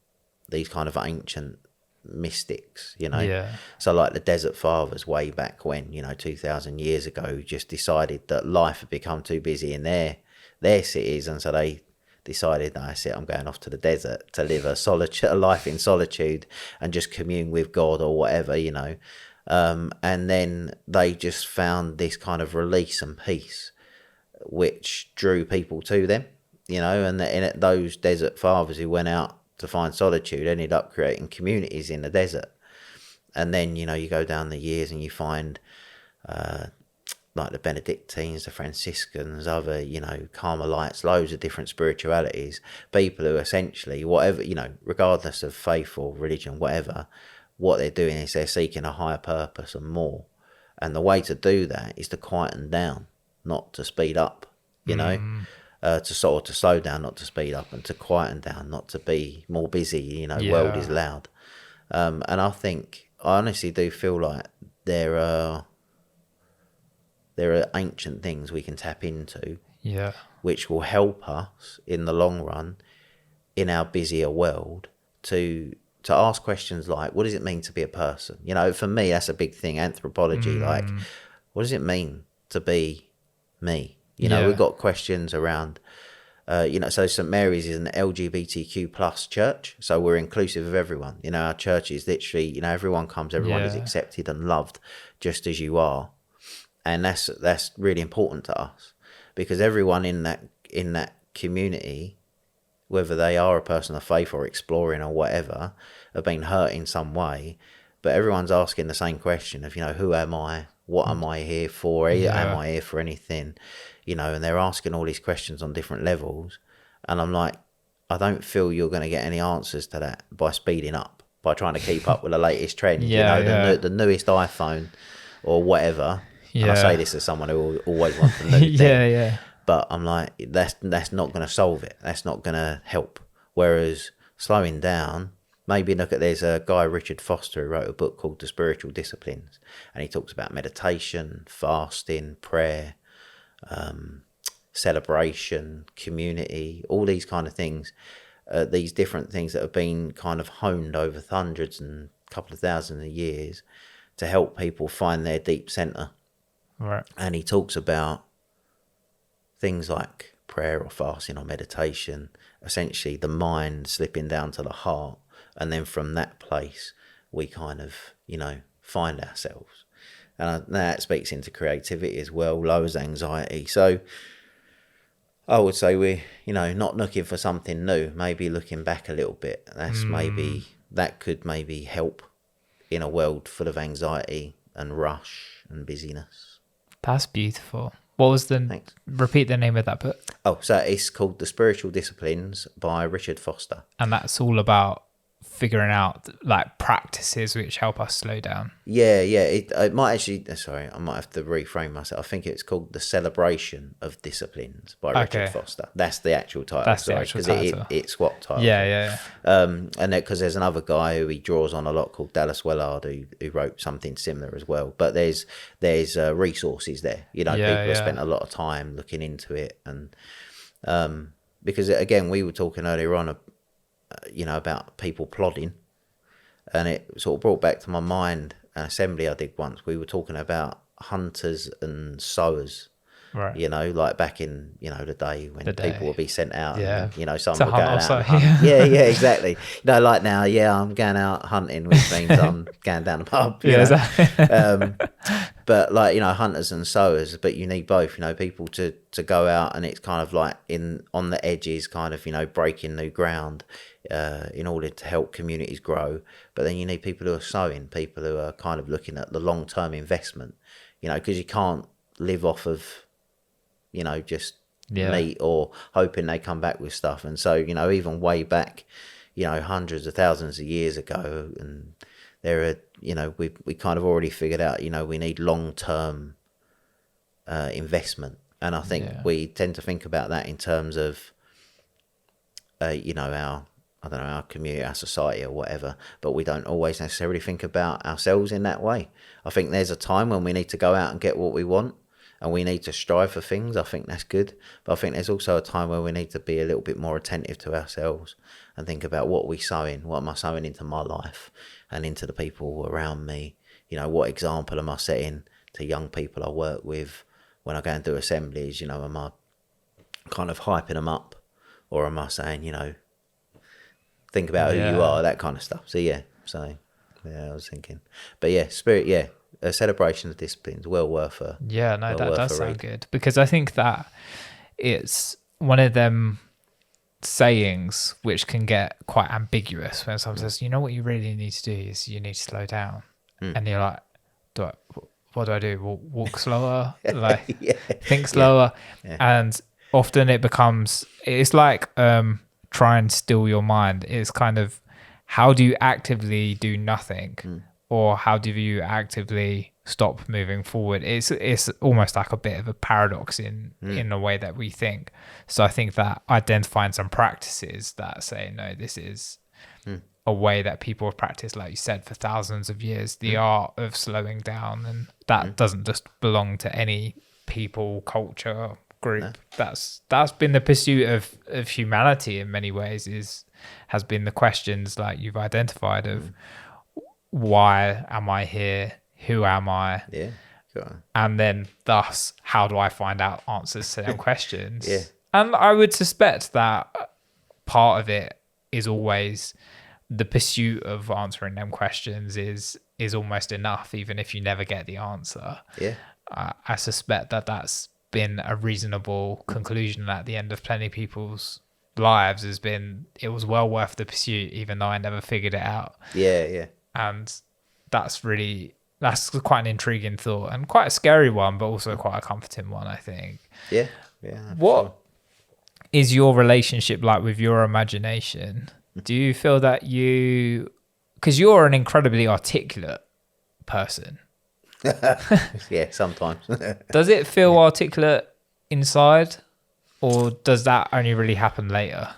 [SPEAKER 1] these kind of ancient mystics, So like the Desert Fathers way back when, 2,000 years ago, just decided that life had become too busy in their cities, and so they decided, that's it, I'm going off to the desert to live a life in solitude and just commune with God or whatever, and then they just found this kind of release and peace which drew people to them, and those desert fathers who went out to find solitude ended up creating communities in the desert. And then you go down the years and you find like the Benedictines, the Franciscans, other, Carmelites, loads of different spiritualities, people who essentially, whatever, regardless of faith or religion, whatever, what they're doing is they're seeking a higher purpose and more. And the way to do that is to quieten down, not to speed up, to slow down, not to speed up, and to quieten down, not to be more busy, world is loud. And I honestly do feel like there are ancient things we can tap into, which will help us in the long run in our busier world to ask questions like, what does it mean to be a person? For me, that's a big thing. Anthropology, like, what does it mean to be me? We've got questions around, so St. Mary's is an LGBTQ plus church, so we're inclusive of everyone. Our church is literally, everyone comes, everyone is accepted and loved just as you are. And that's really important to us, because everyone in that community, whether they are a person of faith or exploring or whatever, have been hurt in some way. But everyone's asking the same question of, who am I? What am I here for? Am I here for anything? And they're asking all these questions on different levels. And I'm like, I don't feel you're going to get any answers to that by speeding up, by trying to keep up with the latest trend, the newest iPhone or whatever. And I say this as someone who always wants the new thing. But I'm like, that's not going to solve it. That's not going to help. Whereas slowing down, maybe there's a guy, Richard Foster, who wrote a book called The Spiritual Disciplines. And he talks about meditation, fasting, prayer, celebration, community, all these kind of things. these different things that have been kind of honed over hundreds and couple of thousands of years to help people find their deep center.
[SPEAKER 2] Right.
[SPEAKER 1] And he talks about things like prayer or fasting or meditation, essentially the mind slipping down to the heart, and then from that place we kind of, find ourselves. And that speaks into creativity as well, lowers anxiety. So I would say we're, not looking for something new, maybe looking back a little bit. That could maybe help in a world full of anxiety and rush and busyness.
[SPEAKER 2] That's beautiful. What was
[SPEAKER 1] Thanks.
[SPEAKER 2] Repeat the name of that book?
[SPEAKER 1] Oh, so it's called The Spiritual Disciplines by Richard Foster.
[SPEAKER 2] And that's all about figuring out like practices which help us slow down.
[SPEAKER 1] Yeah. It might actually, sorry, I might have to reframe myself. I think it's called The Celebration of Disciplines by Richard Foster. That's the actual title.
[SPEAKER 2] That's the actual title.
[SPEAKER 1] It's what title?
[SPEAKER 2] Yeah.
[SPEAKER 1] And because there's another guy who he draws on a lot called Dallas Willard who wrote something similar as well. But there's resources there. People have spent a lot of time looking into it, and because again, we were talking earlier on, about people plodding, and it sort of brought back to my mind an assembly I did once. We were talking about hunters and sowers.
[SPEAKER 2] Right.
[SPEAKER 1] Like back in, the day when people would be sent out.
[SPEAKER 2] Yeah.
[SPEAKER 1] And, some were going out and
[SPEAKER 2] hunt.
[SPEAKER 1] Yeah, exactly. Like now, I'm going out hunting, which means I'm going down the pub.
[SPEAKER 2] Exactly.
[SPEAKER 1] But hunters and sowers, but you need both, people to go out, and it's kind of like on the edges, kind of, breaking new ground in order to help communities grow. But then you need people who are sowing, people who are kind of looking at the long-term investment, because you can't live off of, just meat or hoping they come back with stuff. And so, even way back, hundreds of thousands of years ago, and there are, we kind of already figured out, we need long-term investment. And I think we tend to think about that in terms of, our community, our society or whatever, but we don't always necessarily think about ourselves in that way. I think there's a time when we need to go out and get what we want, and we need to strive for things. I think that's good. But I think there's also a time where we need to be a little bit more attentive to ourselves and think about what we're sowing. What am I sowing into my life and into the people around me? What example am I setting to young people I work with when I go and do assemblies? Am I kind of hyping them up, or am I saying, think about who you are, that kind of stuff. I was thinking. But spirit, a celebration of disciplines, well worth a
[SPEAKER 2] that does sound good, because I think that it's one of them sayings which can get quite ambiguous when someone says, what you really need to do is you need to slow down. And you're like, what do I do? Walk slower, think slower. And often it's like try and still your mind. It's kind of, how do you actively do nothing? Or how do you actively stop moving forward? It's almost like a bit of a paradox in the way that we think. So I think that identifying some practices that say, no, this is a way that people have practiced, like you said, for thousands of years, the art of slowing down, and that doesn't just belong to any people, culture, group. No. That's been the pursuit of humanity in many ways, has been the questions like you've identified of why am I here? Who am I?
[SPEAKER 1] Yeah. Sure.
[SPEAKER 2] And then thus, how do I find out answers to them questions?
[SPEAKER 1] Yeah.
[SPEAKER 2] And I would suspect that part of it is always the pursuit of answering them questions is almost enough, even if you never get the answer.
[SPEAKER 1] Yeah.
[SPEAKER 2] I suspect that that's been a reasonable conclusion at the end of plenty of people's lives, has been, it was well worth the pursuit, even though I never figured it out.
[SPEAKER 1] Yeah.
[SPEAKER 2] And that's quite an intriguing thought, and quite a scary one, but also quite a comforting one, I think.
[SPEAKER 1] Yeah.
[SPEAKER 2] What is your relationship like with your imagination? Do you feel that because you're an incredibly articulate person.
[SPEAKER 1] Yeah, sometimes.
[SPEAKER 2] Does it feel articulate inside, or does that only really happen later?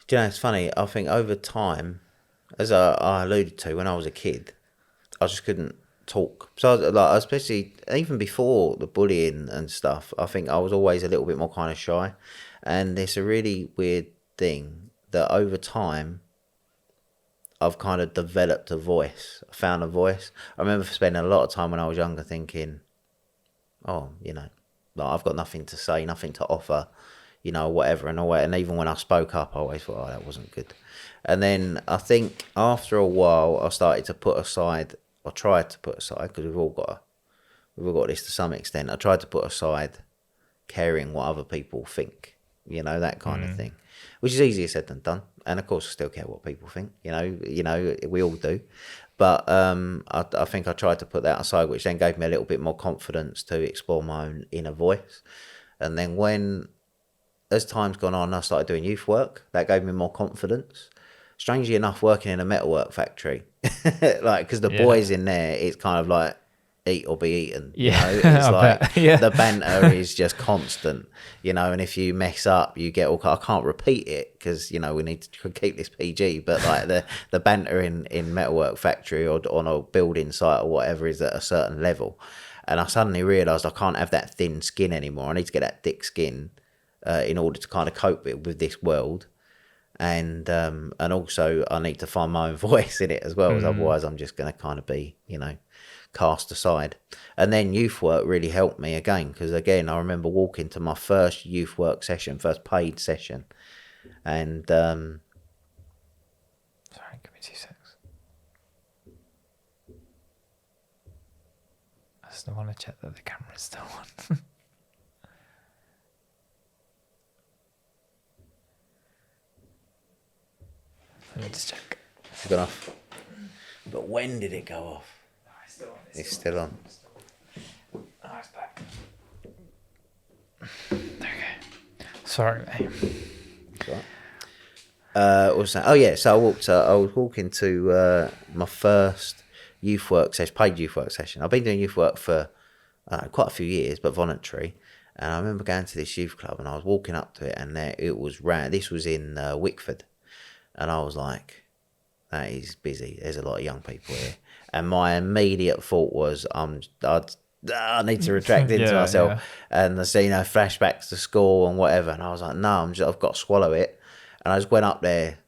[SPEAKER 1] Do you know, it's funny. I think over time, as I alluded to, when I was a kid, I just couldn't talk. So I was especially even before the bullying and stuff, I think I was always a little bit more kind of shy. And it's a really weird thing that over time, I've kind of developed a voice. I found a voice. I remember spending a lot of time when I was younger thinking, oh, like I've got nothing to say, nothing to offer, whatever. And even when I spoke up, I always thought, oh, that wasn't good. And then I think after a while, I started to put aside, or tried to put aside, because we've all got this to some extent. I tried to put aside caring what other people think, that kind of thing, which is easier said than done. And of course, I still care what people think, we all do. But I think I tried to put that aside, which then gave me a little bit more confidence to explore my own inner voice. And then as time's gone on, I started doing youth work. That gave me more confidence. Strangely enough, working in a metalwork factory, like, because the boys in there, it's kind of like eat or be eaten. It's like the banter is just constant, and if you mess up, you get all. I can't repeat it because we need to keep this PG. But like the banter in metalwork factory or on a building site or whatever is at a certain level, and I suddenly realised I can't have that thin skin anymore. I need to get that thick skin in order to kind of cope with this world. And also I need to find my own voice in it as well, as otherwise I'm just going to kind of be, cast aside. And then youth work really helped me again, because again, I remember walking to my first youth work session, first paid session. And sorry,
[SPEAKER 2] give me 2 seconds. I just want to check that the camera's still on. Let me just check.
[SPEAKER 1] It's gone off. But when did it go off?
[SPEAKER 2] No, it's still on.
[SPEAKER 1] It's still on.
[SPEAKER 2] Oh, it's back. Okay. Sorry, mate.
[SPEAKER 1] Right. What was that? Oh yeah, so I was walking to my first youth work session, paid youth work session. I've been doing youth work for quite a few years, but voluntary. And I remember going to this youth club, and I was walking up to it, and there it was round. This was in Wickford. And I was like, that is busy. There's a lot of young people here. And my immediate thought was, I need to retract into myself. Yeah. And I see, flashbacks to school and whatever. And I was like, no, I've got to swallow it. And I just went up there,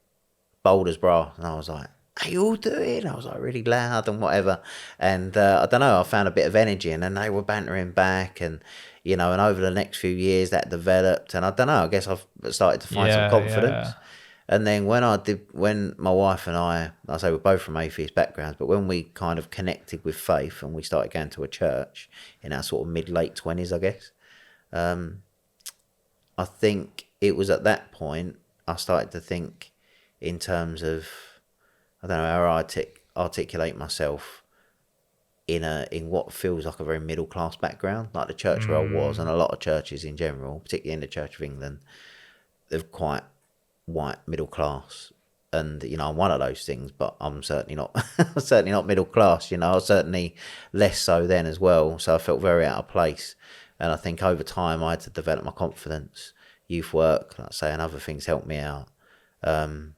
[SPEAKER 1] bold as brass. And I was like, how you all doing? I was like really loud and whatever. And I don't know, I found a bit of energy. And then they were bantering back. And, and over the next few years that developed. And I don't know, I guess I've started to find some confidence. Yeah. And then when my wife and I say we're both from atheist backgrounds, but when we kind of connected with faith and we started going to a church in our sort of mid-late 20s, I guess, I think it was at that point I started to think in terms of, I don't know, how I articulate myself in what feels like a very middle-class background, like the church where I was, and a lot of churches in general, particularly in the Church of England, they're quite white middle class, and I'm one of those things, but I'm certainly not middle class. I was certainly less so then as well, so I felt very out of place. And I think over time I had to develop my confidence. Youth work, like I say, and other things helped me out. And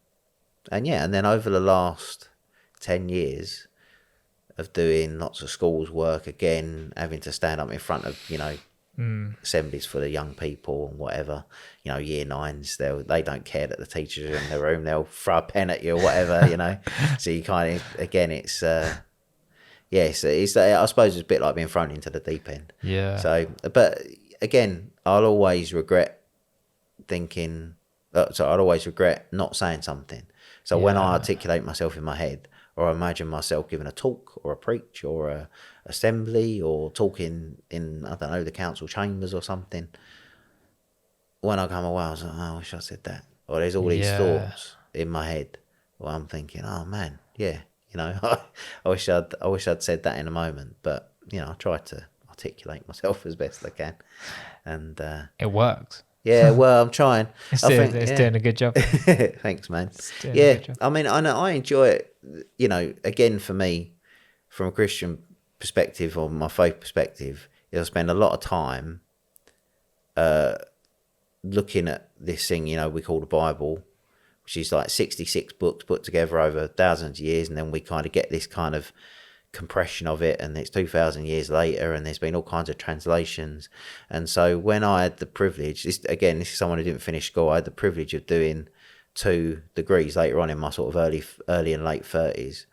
[SPEAKER 1] then over the last 10 years of doing lots of schools work, again having to stand up in front of assemblies for the young people and whatever, year nines, they don't care that the teachers are in the room, they'll throw a pen at you or whatever. So you kind of, again, it's it's I suppose it's a bit like being thrown into the deep end. So but again, I'll always regret not saying something. So when I articulate myself in my head, or I imagine myself giving a talk or a preach or a assembly or talking in, I don't know, the council chambers or something, when I come away, I was like, oh, I wish I said that. Or there's all these thoughts in my head where I'm thinking, oh man, I wish I'd said that in a moment. But I try to articulate myself as best I can, and
[SPEAKER 2] it works.
[SPEAKER 1] Yeah, well, I'm trying.
[SPEAKER 2] It's doing a good job.
[SPEAKER 1] Thanks, man. Yeah, I mean, I enjoy it. Again, for me, from a Christian perspective or my faith perspective, is I spend a lot of time looking at this thing, we call the Bible, which is like 66 books put together over thousands of years, and then we kind of get this kind of compression of it, and it's 2,000 years later, and there's been all kinds of translations. And so when I had the privilege, this is someone who didn't finish school, I had the privilege of doing 2 degrees later on in my sort of early and late 30s,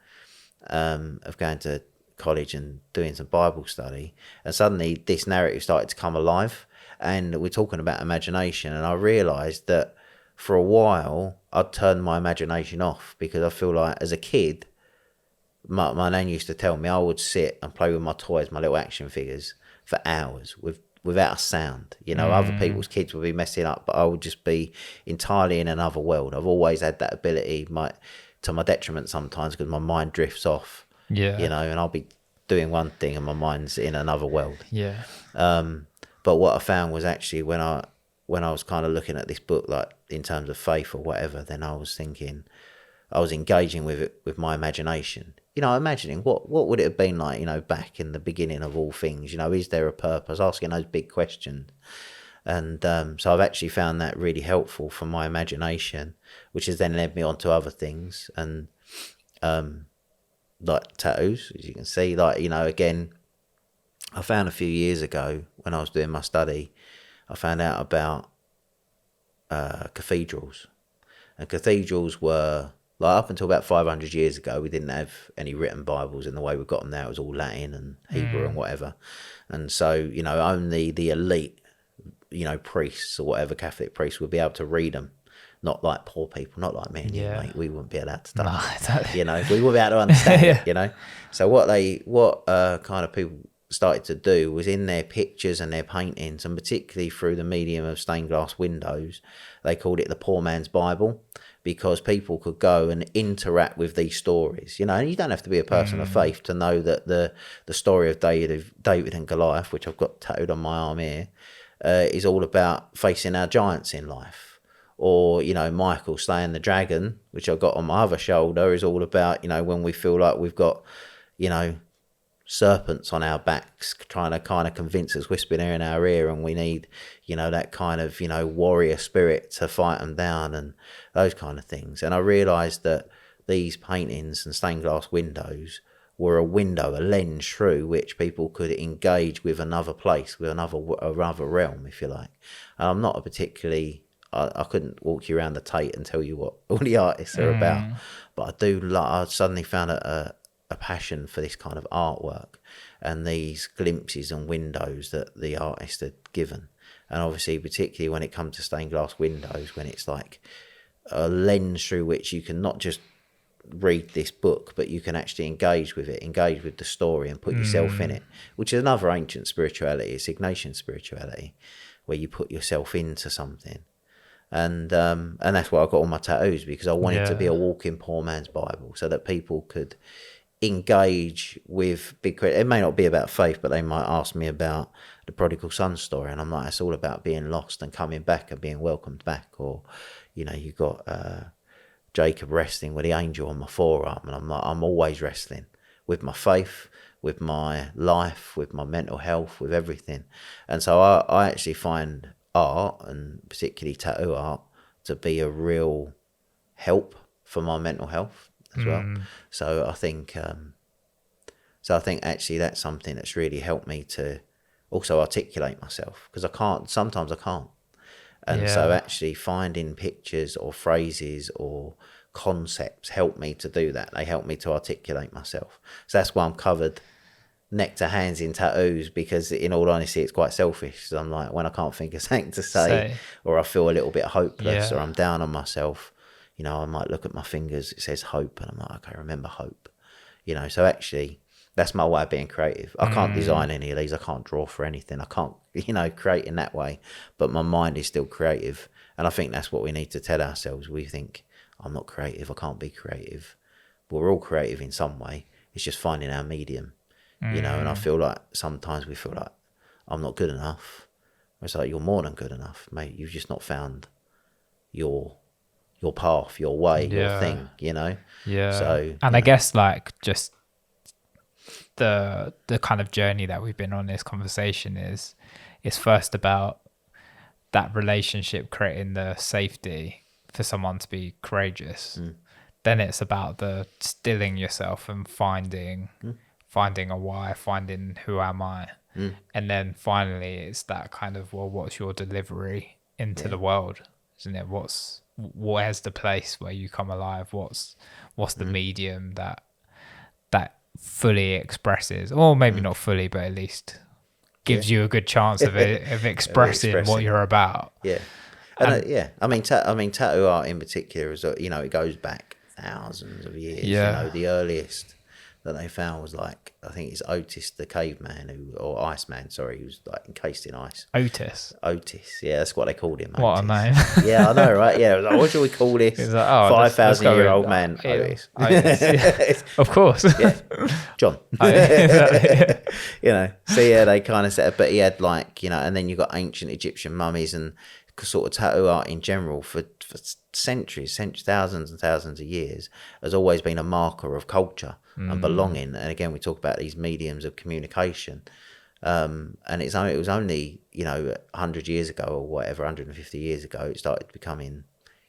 [SPEAKER 1] of going to college and doing some Bible study, and suddenly this narrative started to come alive, and we're talking about imagination, and I realised that for a while I'd turned my imagination off, because I feel like as a kid, my nan used to tell me I would sit and play with my toys, my little action figures, for hours without a sound. Other people's kids would be messing up, but I would just be entirely in another world. I've always had that ability, to my detriment sometimes, because my mind drifts off. And I'll be doing one thing and my mind's in another world. But what I found was actually when I was kind of looking at this book, like in terms of faith or whatever, then I was thinking, I was engaging with it, with my imagination, imagining what would it have been like, back in the beginning of all things, is there a purpose, asking those big questions. And so I've actually found that really helpful for my imagination, which has then led me on to other things. And like tattoos, as you can see, again, I found a few years ago when I was doing my study, I found out about cathedrals. And cathedrals were, like, up until about 500 years ago, we didn't have any written Bibles in the way we've got them now. It was all Latin and Hebrew and whatever. And so, only the elite, priests or whatever, Catholic priests, would be able to read them. Not like poor people, not like me and you, mate. We wouldn't be allowed to touch it. We wouldn't be able to understand it, So what kind of people started to do was, in their pictures and their paintings, and particularly through the medium of stained glass windows, they called it the poor man's Bible, because people could go and interact with these stories, and you don't have to be a person of faith to know that the story of David and Goliath, which I've got tattooed on my arm here, is all about facing our giants in life. Or, Michael slaying the dragon, which I've got on my other shoulder, is all about, when we feel like we've got, serpents on our backs trying to kind of convince us, whispering in our ear, and we need, that kind of, warrior spirit to fight them down, and those kind of things. And I realised that these paintings and stained glass windows were a window, a lens through which people could engage with another place, with another realm, if you like. And I'm not a particularly... I couldn't walk you around the Tate and tell you what all the artists are about, but I suddenly found a passion for this kind of artwork and these glimpses and windows that the artist had given. And obviously, particularly when it comes to stained glass windows, when it's like a lens through which you can not just read this book, but you can actually engage with it, engage with the story, and put yourself in it, which is another ancient spirituality. It's Ignatian spirituality, where you put yourself into something. And that's why I got all my tattoos, because I wanted to be a walking poor man's Bible, so that people could engage with big... It may not be about faith, but they might ask me about the prodigal son story, and I'm like, it's all about being lost and coming back and being welcomed back. Or, you got Jacob wrestling with the angel on my forearm, and I'm like, I'm always wrestling with my faith, with my life, with my mental health, with everything. And so I actually find art, and particularly tattoo art, to be a real help for my mental health as well. So I think actually that's something that's really helped me to also articulate myself, because sometimes I can't. And so actually finding pictures or phrases or concepts help me to do that. They help me to articulate myself. So that's why I'm covered neck to hands in tattoos, because in all honesty, it's quite selfish. So I'm like, when I can't think of something to say, or I feel a little bit hopeless, or I'm down on myself, I might look at my fingers, it says hope, and I'm like, okay, remember hope. So actually that's my way of being creative. I can't design any of these, I can't draw for anything, I can't create in that way, but my mind is still creative. And I think that's what we need to tell ourselves. We think, I'm not creative, I can't be creative. But we're all creative in some way. It's just finding our medium. And I feel like sometimes we feel like I'm not good enough. It's like, you're more than good enough, mate. You've just not found your path, your way, your thing, So,
[SPEAKER 2] and I guess like just the kind of journey that we've been on this conversation is first about that relationship, creating the safety for someone to be courageous. Then it's about the stilling yourself and finding a why, finding who am I. And then finally it's that kind of, well, what's your delivery into the world, isn't it? What where's the place where you come alive? What's the medium that fully expresses, or maybe not fully, but at least gives you a good chance of expressing what you're about.
[SPEAKER 1] Yeah. And I mean, tattoo art in particular is, you know, it goes back thousands of years.
[SPEAKER 2] Yeah.
[SPEAKER 1] You know, the earliest that they found was like, I think it's Otis the caveman, or Iceman, sorry, he was like encased in ice.
[SPEAKER 2] Otis,
[SPEAKER 1] yeah, that's what they called him.
[SPEAKER 2] what a name.
[SPEAKER 1] Yeah, I know, right? Yeah, like, what should we call this?
[SPEAKER 2] Like, oh,
[SPEAKER 1] 5,000-year-old man, Otis.
[SPEAKER 2] Yeah. Of course.
[SPEAKER 1] Yeah, John.
[SPEAKER 2] Exactly.
[SPEAKER 1] You know, so yeah, they kind of set up, but he had like, you know, and then you got ancient Egyptian mummies and sort of tattoo art in general for centuries, thousands and thousands of years, has always been a marker of culture and belonging. And again, we talk about these mediums of communication, and it was only, you know, 100 years ago or whatever, 150 years ago, it started becoming,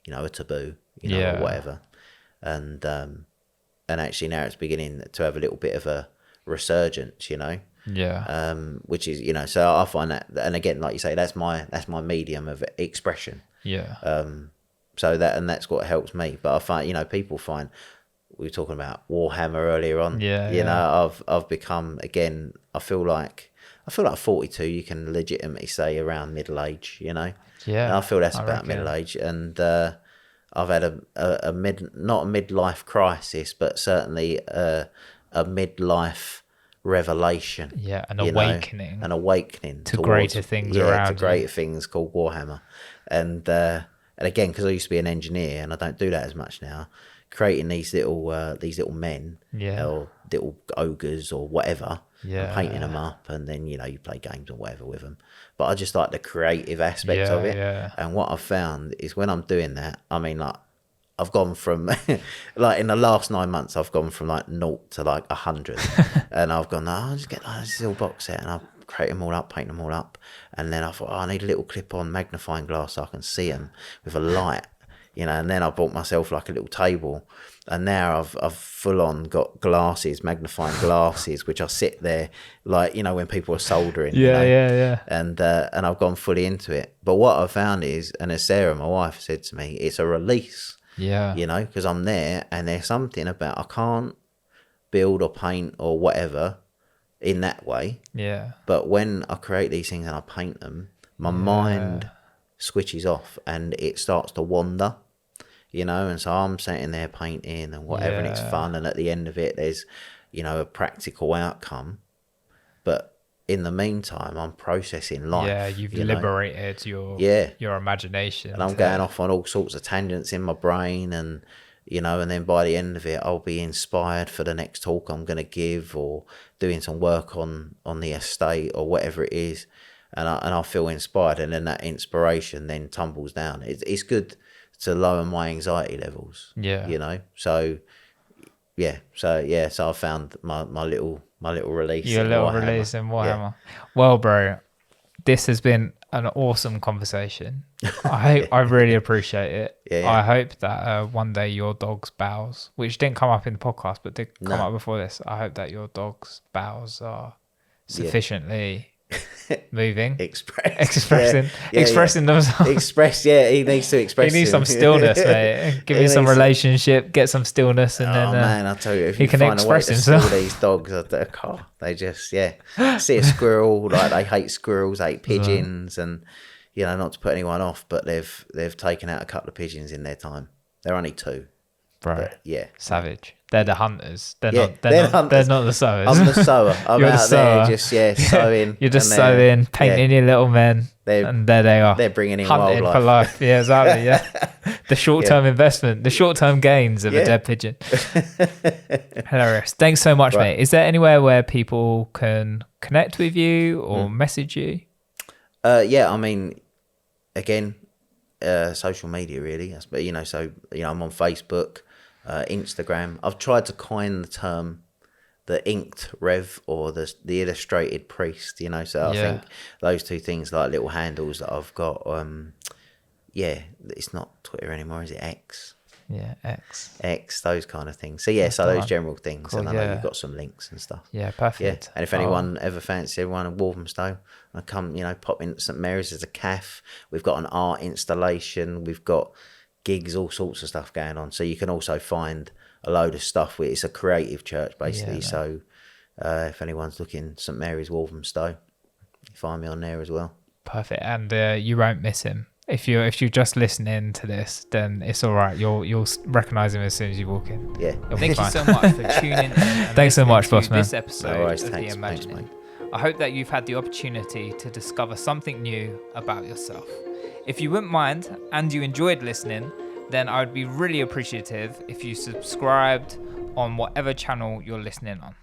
[SPEAKER 1] you know, a taboo, you know, or whatever. And actually now it's beginning to have a little bit of a resurgence, you know.
[SPEAKER 2] Yeah.
[SPEAKER 1] Which is, you know, so I find that, and again, like you say, that's my medium of expression.
[SPEAKER 2] Yeah.
[SPEAKER 1] So that's what helps me. But I find, you know, people find, we were talking about Warhammer earlier on.
[SPEAKER 2] Yeah.
[SPEAKER 1] You know, I've become, again, I feel like 42, you can legitimately say around middle age, you know.
[SPEAKER 2] Yeah.
[SPEAKER 1] And I feel that's about middle age, and I've had not a midlife crisis, but certainly a midlife revelation.
[SPEAKER 2] Yeah, an awakening.
[SPEAKER 1] An awakening
[SPEAKER 2] to greater things around
[SPEAKER 1] to greater things called Warhammer. And again, because I used to be an engineer and I don't do that as much now, creating these little men, or little ogres or whatever, and painting them up, and then, you know, you play games or whatever with them. But I just like the creative aspect of it. And what I've found is when I'm doing that, I mean, like, I've gone from like in the last 9 months, I've gone from like 0 to like 100, and I've gone, I'll just get like this little box set and I'll create them all up, paint them all up, and then I thought, I need a little clip-on magnifying glass so I can see them with a light, you know. And then I bought myself like a little table, and now I've full on got glasses, magnifying glasses, which I sit there like, you know, when people are soldering.
[SPEAKER 2] Yeah.
[SPEAKER 1] And I've gone fully into it. But what I've found is, and as Sarah, my wife, said to me, it's a release.
[SPEAKER 2] Yeah.
[SPEAKER 1] You know, because I'm there, and there's something about, I can't build or paint or whatever in that way.
[SPEAKER 2] Yeah.
[SPEAKER 1] But when I create these things and I paint them, my mind switches off and it starts to wander, you know. And so I'm sitting there painting and whatever, and it's fun. And at the end of it, there's, you know, a practical outcome. But in the meantime, I'm processing life.
[SPEAKER 2] Yeah, you've liberated your imagination.
[SPEAKER 1] And I'm going off on all sorts of tangents in my brain, and, you know, and then by the end of it, I'll be inspired for the next talk I'm going to give, or doing some work on the estate or whatever it is. And I'll feel inspired, and then that inspiration then tumbles down. It's good to lower my anxiety levels. Yeah. You know, so I found my little release.
[SPEAKER 2] Your little
[SPEAKER 1] Warhammer.
[SPEAKER 2] Release in Warhammer. Yeah. Well, bro, this has been an awesome conversation. I really appreciate it.
[SPEAKER 1] Yeah.
[SPEAKER 2] I hope that one day your dog's bowels, which didn't come up in the podcast but did come up before this, I hope that your dog's bowels are sufficiently moving, expressing themselves.
[SPEAKER 1] He needs to express.
[SPEAKER 2] He needs some stillness, mate. Give him some relationship, get some stillness, and then
[SPEAKER 1] man, I tell you, if
[SPEAKER 2] he
[SPEAKER 1] you
[SPEAKER 2] can
[SPEAKER 1] find
[SPEAKER 2] express
[SPEAKER 1] a way
[SPEAKER 2] himself.
[SPEAKER 1] to still these dogs, they just see a squirrel, like they hate squirrels, hate pigeons, and, you know, not to put anyone off, but they've taken out a couple of pigeons in their time. They're only 2.
[SPEAKER 2] Bro,
[SPEAKER 1] but,
[SPEAKER 2] savage. They're the hunters. They're not the sowers.
[SPEAKER 1] I'm the sower. I'm
[SPEAKER 2] You're
[SPEAKER 1] out
[SPEAKER 2] the sower.
[SPEAKER 1] there just sowing.
[SPEAKER 2] You're just sowing, painting your little men, and there they are.
[SPEAKER 1] They're bringing in
[SPEAKER 2] hunting
[SPEAKER 1] wildlife
[SPEAKER 2] for life. Yeah, exactly. Yeah, the short-term investment, the short-term gains of a dead pigeon. Hilarious. Thanks so much, mate. Is there anywhere where people can connect with you or message you?
[SPEAKER 1] I mean, again, social media really. But, you know, so, you know, I'm on Facebook, Instagram. I've tried to coin the term the inked rev or the illustrated priest, you know. So I think those two things, like little handles that I've got. It's not Twitter anymore, is it? X.
[SPEAKER 2] Yeah,
[SPEAKER 1] X, those kind of things. So so those general things, cool, and I know you've got some links and stuff.
[SPEAKER 2] Yeah, perfect.
[SPEAKER 1] Yeah, and if anyone ever fancies everyone in Walthamstow, I come, you know, pop in St Mary's. There's a cafe. We've got an art installation. We've got gigs, all sorts of stuff going on. So you can also find a load of stuff. It's a creative church, basically.
[SPEAKER 2] Yeah,
[SPEAKER 1] so if anyone's looking, St Mary's Walthamstow, you find me on there as well.
[SPEAKER 2] Perfect. And you won't miss him. If you're just listening to this, then it's all right. You'll recognize him as soon as you walk in.
[SPEAKER 1] Yeah.
[SPEAKER 2] Thank you so much for tuning in. And
[SPEAKER 1] Thanks
[SPEAKER 2] so much, boss man. This episode
[SPEAKER 1] no worries,
[SPEAKER 2] of
[SPEAKER 1] thanks,
[SPEAKER 2] The Imagining.
[SPEAKER 1] mate.
[SPEAKER 2] I hope that you've had the opportunity to discover something new about yourself. If you wouldn't mind and you enjoyed listening, then I would be really appreciative if you subscribed on whatever channel you're listening on.